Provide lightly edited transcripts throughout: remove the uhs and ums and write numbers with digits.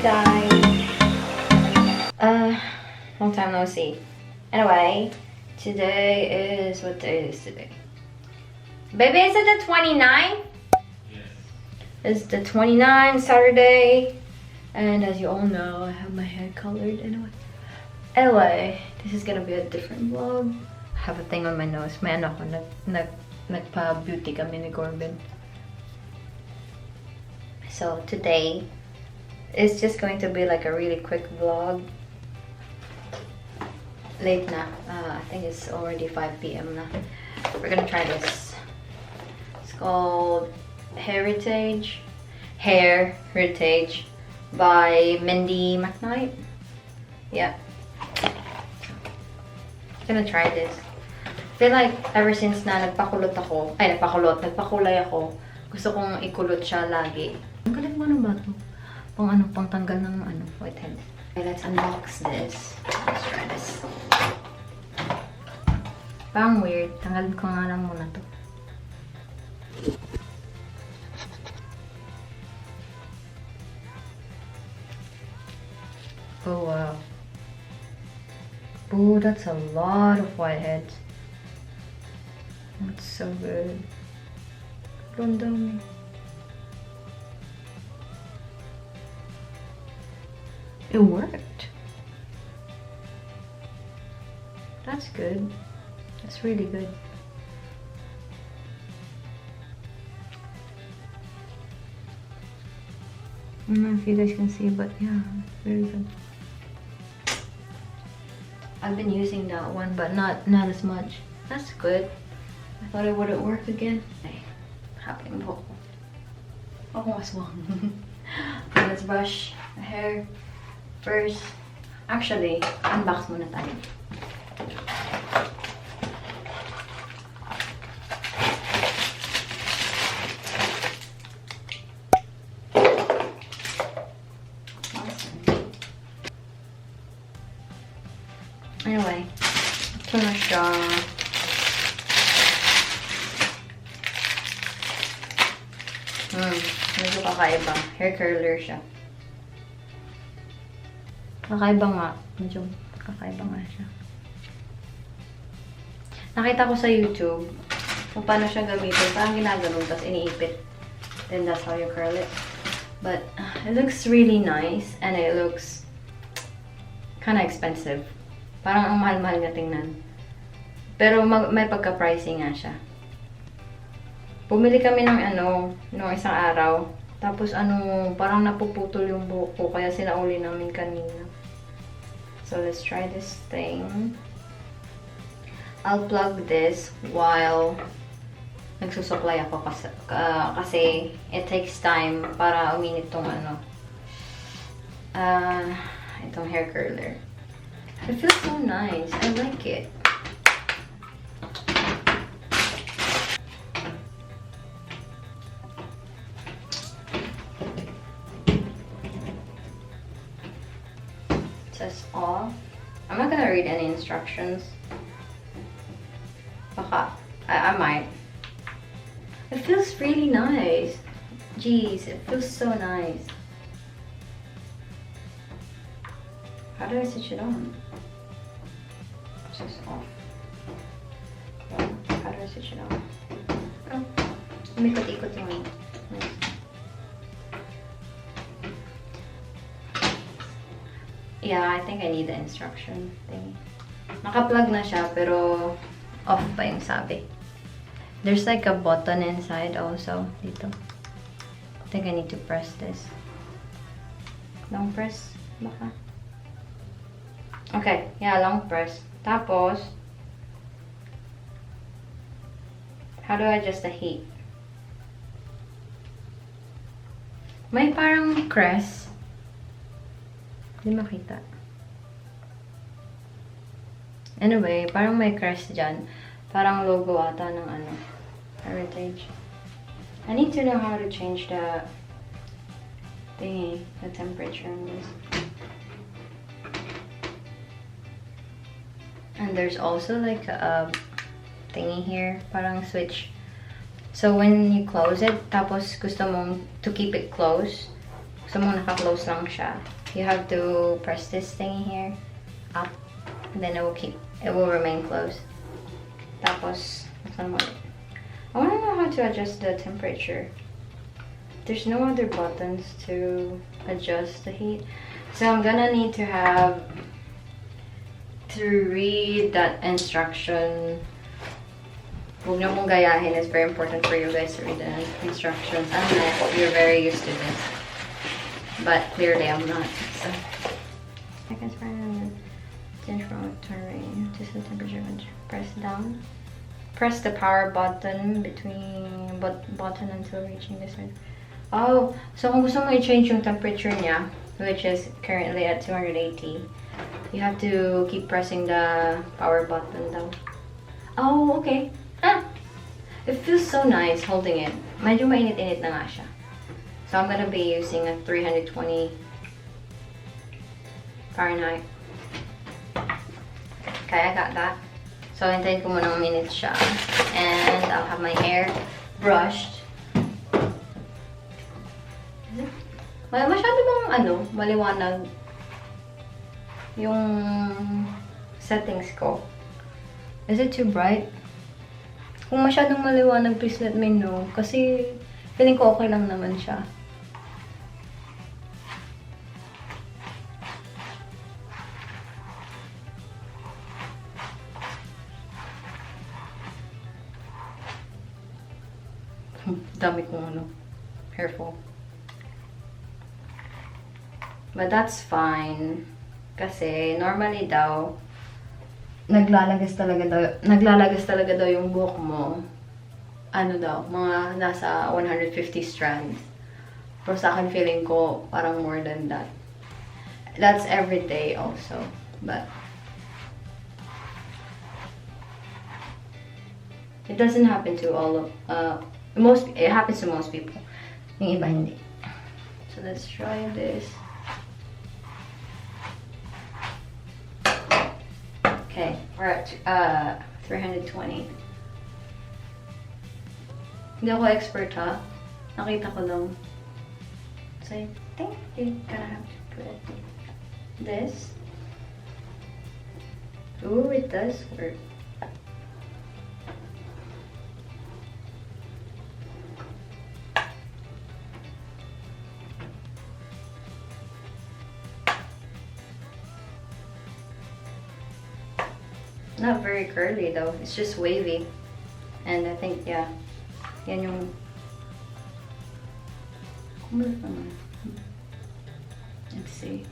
guys. Long time no see. Anyway, today is, what day is today? Baby, is it the 29th? Yes. It's the 29th, Saturday. And as you all know, I have my hair colored anyway. Anyway, this is gonna be a different vlog. I have a thing on my nose. May ano ko, nagpa-beauty kami ni Corbin. So today, it's just going to be like a really quick vlog. Late na. I think it's already 5 p.m. na. We're gonna try this. It's called Hairitage by Mindy McKnight. Yeah. Gonna try this. I feel like ever since na nagpakulay ako, gusto kong ikulot siya lagi. Ang galing mo ano ba ito? Pang tanggal ng whitehead. Okay, let's unbox this. Let's try this. Parang weird. Tanggalin ko nga lang muna to. Oh wow. Oh, that's a lot of whiteheads. That's so good. Rondong. It worked. That's good. That's really good. I don't know if you guys can see, but yeah, very good. I've been using that one, but not as much. That's good. I thought it wouldn't work again. Hey, happening po. Oh, what's wrong? Let's brush the hair first. Actually, unbox muna tayo. Anyway, ito na siya. Medyo kakaiba. Hair curler siya. Kakaiba nga. Medyo kakaiba nga siya. Nakita ko sa YouTube kung paano siya gamitin. Parang ginaganon, tapos iniipit. Then that's how you curl it. But it looks really nice and it looks kind of expensive. Parang ang mahal-mahal niya tingnan. Pero may pagka-pricey nga siya. Bumili kami ng nung isang araw. Tapos parang napuputol yung buhok ko. Kaya sinauli namin kanina. So let's try this thing. I'll plug this while nagsusuklay ako kasi it takes time para uminit tong itong hair curler. It feels so nice. I like it. It says off. I'm not gonna read any instructions. Baka. I might. It feels really nice. Jeez, it feels so nice. How do I switch it on? It's just off. Well, how do I switch it on? Oh, umikot-ikot yung Yeah, I think I need the instruction thing. Naka-plug na siya, pero off pa yung sabi. There's like a button inside also, dito. I think I need to press this. Long press, baka. Okay, yeah, long press. Tapos, how do I adjust the heat? May parang crest. Hindi makita. Anyway, parang may crest dyan. Parang logo ata ng Hairitage. I need to know how to change the thingy, the temperature on this. And there's also like a thingy here, parang switch. So when you close it, tapos gusto mong to keep it closed, So mo naka-close lang siya. You have to press this thing here up, and then it will remain closed. Tapos, I wanna know how to adjust the temperature. There's no other buttons to adjust the heat. So I'm gonna need to read that instruction. Huwag niyo mong gayahin. It's very important for you guys to read the instructions. I don't know, I hope you're very used to this. But clearly I'm not. So, seconds for change from turn to the temperature. Press down. Press the power button between button until reaching this one. Oh, so kung gusto mo i-change yung temperature niya, which is currently at 280, you have to keep pressing the power button daw. Oh, okay. It feels so nice holding it. Medyo mainit-init na nga siya. So I'm gonna be using a 320 Fahrenheit. Okay, I got that. So hintayin ko muna ng minute siya. And I'll have my hair brushed. Masyado bang maliwanag yung settings ko? Is it too bright? Kung masyadong maliwanag, please let me know. Kasi feeling ko okay lang naman siya. Dami kong hair fall. But that's fine. Kasi normally daw, naglalagas talaga daw yung buhok mo. Mga nasa 150 strands. Pero sa akin feeling ko parang more than that. That's every day also. But it doesn't happen to it happens to most people. Yung iba hindi. So let's try this. Okay, we're at 320. Hindi ako expert ha. Nakita ko lang. So I think you're gonna have to put this. Ooh, it does work. Not very curly though, it's just wavy. And I think, yeah, yan yung... Let's see.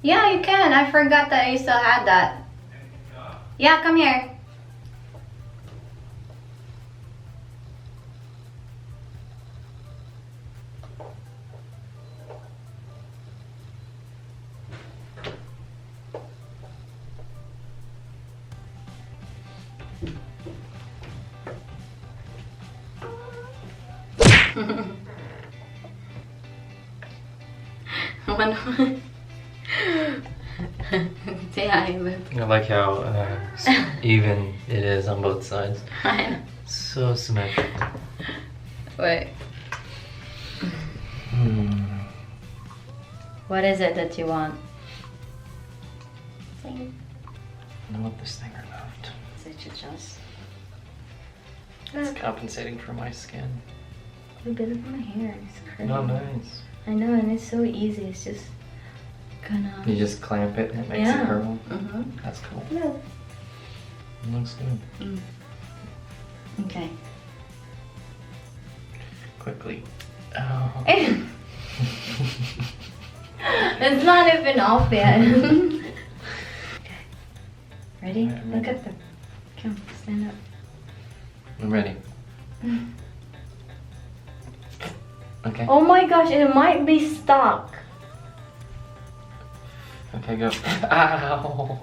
Yeah, you can. I forgot that I still had that. Yeah, come here. Say hi, Liv. I like how even it is on both sides. I know. So symmetrical. Wait. What is it that you want? I want this thing removed. Is it just? It's compensating for my skin. Look at my hair. It's curly. Oh, nice. I know, and it's so easy. It's just gonna. You just clamp it and it makes it curl. That's cool. No. It looks good. Okay. Quickly. Oh. It's not even off yet. Okay. Ready? Alright, I'm Look ready. at them. Come, stand up. I'm ready. Okay. Oh my gosh, it might be stuck. Okay, go. Ow.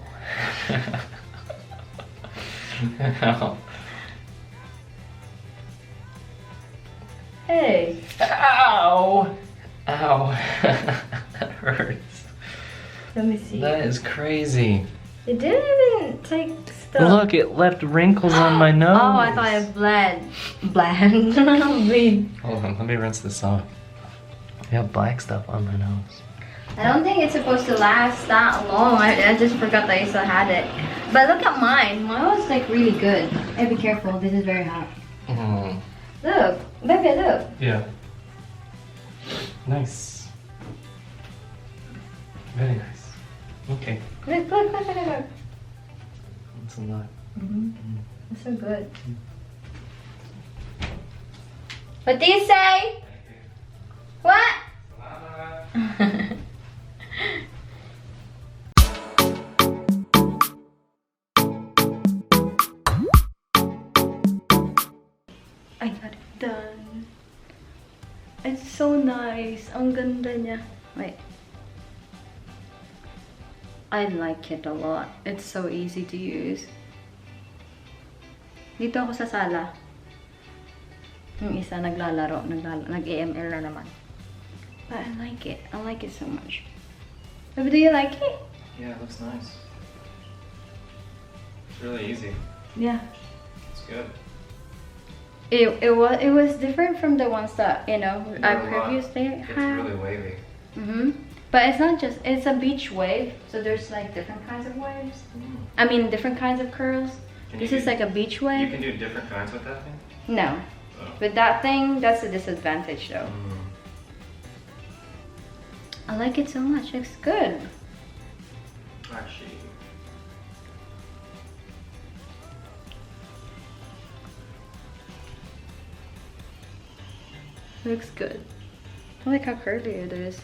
Ow. Hey. Ow. Ow. That hurts. Let me see. That is crazy. It didn't even take stuff. Look, it left wrinkles on my nose. Oh, I thought it bled. Bled. Bleed. Hold on, let me rinse this off. I have black stuff on my nose. I don't think it's supposed to last that long. I just forgot that I still had it. But look at mine. Mine was like really good. Hey, be careful. This is very hot. Look. Baby, look. Yeah. Nice. Very nice. Okay. Look. That's a lot. That's so good. What do you say? What? I got it done. It's so nice. Ang ganda niya. Wait. I like it a lot. It's so easy to use. Dito ako sa sala. Yung isa naglalaro, nag-AML na naman. But I like it. I like it so much. But do you like it? Yeah, it looks nice. It's really easy. Yeah. It's good. It was different from the ones that I previously It's had. really wavy. But it's not just, it's a beach wave, so there's like different kinds of waves. I mean different kinds of curls. This is like a beach You wave. can do different kinds with that thing? No. Oh. With that thing, that's a disadvantage though. I like it so much, it's good. Actually. Looks good. I like how curly it is.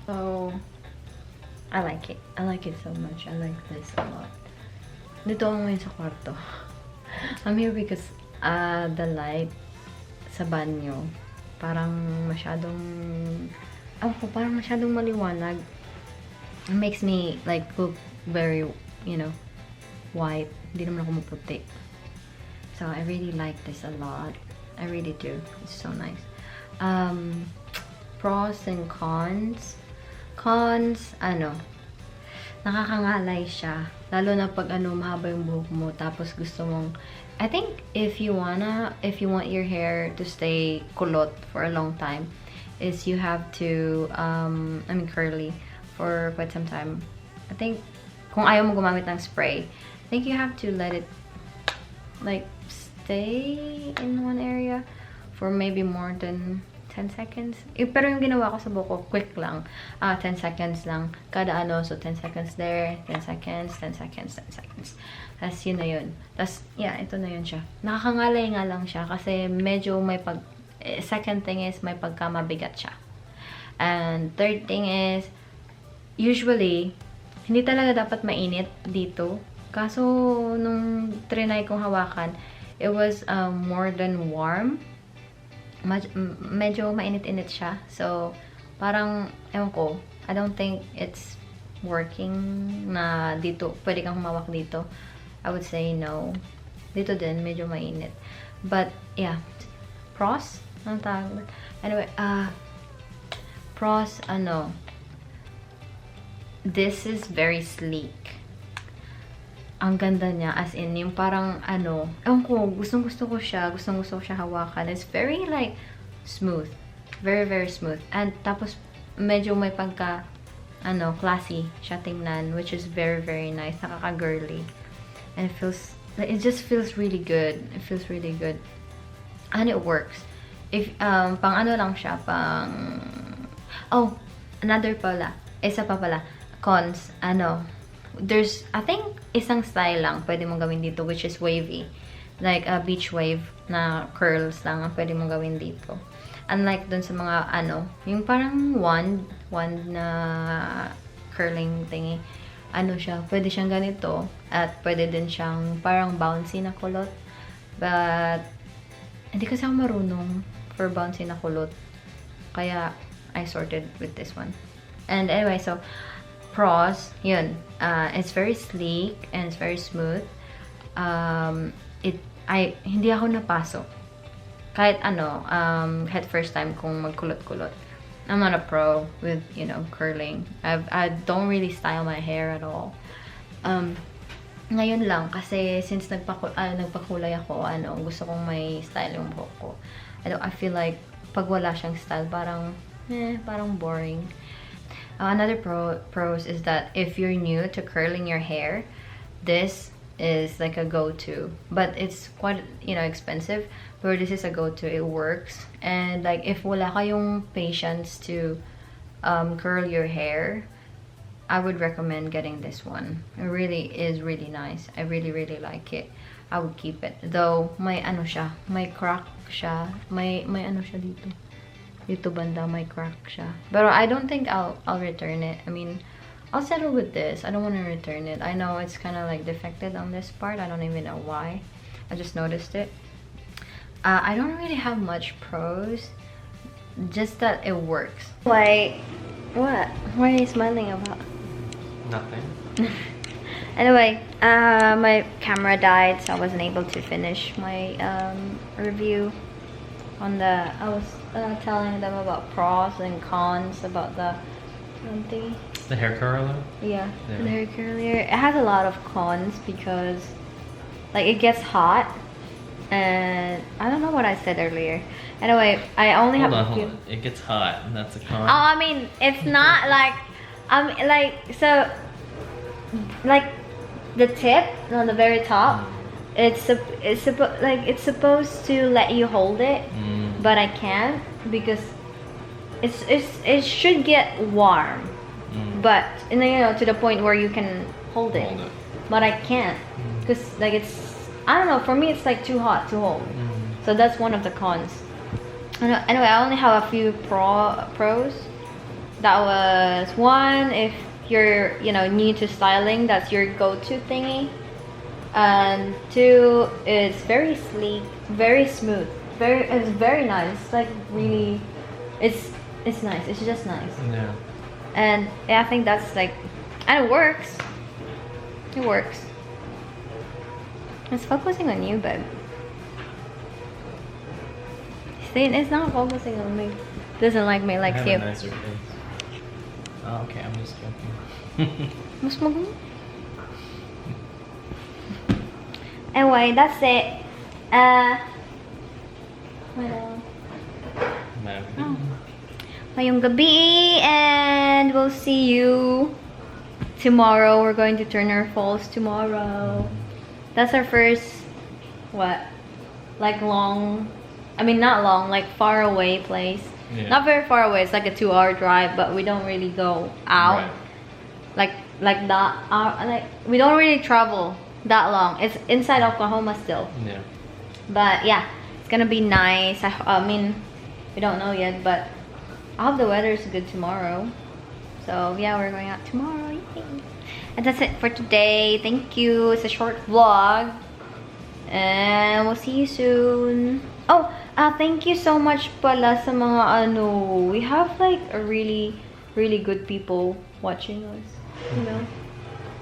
So, I like it. I like it so much. I like this a lot. Dito ako ngayon sa kwarto. I'm here because the light sa banyo parang masyadong maliwanag. It makes me like look very, white. Hindi naman ako maputi. So I really like this a lot. I really do. It's so nice. Pros and cons. Cons, nakakangalay siya. Lalo na pag mahaba yung buhok mo, tapos gusto mong, I think if you want your hair to stay kulot for a long time, is you have to, curly for quite some time. I think, kung ayaw mo gumamit ng spray, I think you have to let it, like, stay in one area for maybe more than 10 seconds. Pero yung ginawa ko sa buko, quick lang. 10 seconds lang. Kada so 10 seconds there, 10 seconds, 10 seconds, 10 seconds. Tapos yun na yun. Tapos, yeah, ito na yun siya. Nakakangalay nga lang siya kasi medyo may second thing is may pagkamabigat siya. And third thing is, usually, hindi talaga dapat mainit dito. Kaso, nung trinay kong hawakan, it was more than warm. Medyo mainit-init siya. So, parang, ewan ko, I don't think it's working na dito, pwede kang humawak dito. I would say no. Dito din, medyo mainit. But, yeah. Pros? Anong tawag? Anyway, pros, this is very sleek. Ang ganda niya, as in, yung parang, ewan ko, gustong-gusto ko siya hawakan. It's very, like, smooth. Very, very smooth. And, tapos, medyo may pagka, classy siya tingnan, which is very, very nice. Nakaka-girly. And it just feels really good. It feels really good. And it works. If, pang ano lang siya, pang... Oh, another pala. Isa pa pala. Cons, there's, I think, isang style lang pwede mong gawin dito, which is wavy. Like a beach wave na curls lang ang pwede mong gawin dito. Unlike dun sa mga, yung parang wand na curling thingy. Siya, pwede siyang ganito. At pwede din siyang parang bouncy na kulot. But, hindi kasi ako marunong for bouncy na kulot. Kaya, I sorted with this one. And anyway, so, pros, yun. It's very sleek and it's very smooth. Hindi ako napasok. Kahit kahit first time kong magkulot-kulot. I'm not a pro with, curling. I don't really style my hair at all. Ngayon lang, kasi since nagpakulay ako, gusto kong may style yung buhok ko. I feel like, pag wala siyang style, parang boring. Another pros is that if you're new to curling your hair, this is like a go-to. But it's quite, expensive. But this is a go-to. It works. And like, if wala kayong patience to curl your hair, I would recommend getting this one. It really is really nice. I really, really like it. I would keep it. Though, may siya. May crack siya. May siya dito. Dito banda, may crack siya. But I don't think I'll return it. I mean, I'll settle with this. I don't want to return it. I know it's kind of like defected on this part. I don't even know why. I just noticed it. I don't really have much pros. Just that it works. Why? What? What are you smiling about? Nothing. Anyway, my camera died, so I wasn't able to finish my review on the... I was telling them about pros and cons about the thingy. The hair curler? Yeah, the hair curler. It has a lot of cons because, like, it gets hot. And I don't know what I said earlier. Anyway, I only have a few. It gets hot, and that's a con. Oh, I mean, it's not like, so, like, the tip on the very top, it's supposed to let you hold it, but I can't because it should get warm, but to the point where you can hold it. But I can't because like I don't know, for me it's like too hot to hold. So that's one of the cons. Anyway, I only have a few pros. That was one, if you're new to styling, that's your go-to thingy. And two, it's very sleek, very smooth, it's very nice. It's like really, it's nice. It's just nice. Yeah. And I think that's like, and it works. It works. It's focusing on you, babe. See, it's not focusing on me. Doesn't like me, likes you. I have a nicer face. Oh, okay, I'm just joking. Mas maganda. Anyway, that's it. Ngayong gabi, and we'll see you tomorrow. We're going to turn our falls tomorrow. That's our first, like long, I mean not long, like far away place. Yeah. Not very far away, it's like a 2-hour drive, but we don't really go out. Right. Like that, like we don't really travel that long. It's inside Oklahoma still. Yeah. But yeah, it's gonna be nice. I mean, we don't know yet, but I hope the weather is good tomorrow. So yeah, we're going out tomorrow. Yay. And that's it for today. Thank you. It's a short vlog. And we'll see you soon. Oh, thank you so much pala sa mga we have like a really, really good people watching us.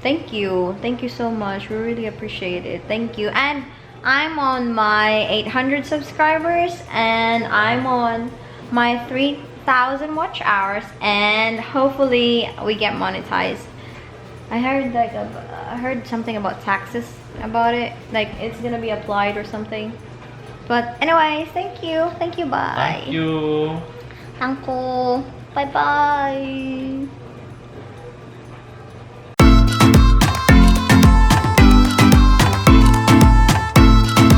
Thank you. Thank you so much. We really appreciate it. Thank you. And I'm on my 800 subscribers. And I'm on my 3,000 watch hours. And hopefully we get monetized. I heard something about taxes about it, like it's gonna be applied or something. But anyways, thank you, bye. Thank you, Uncle, bye.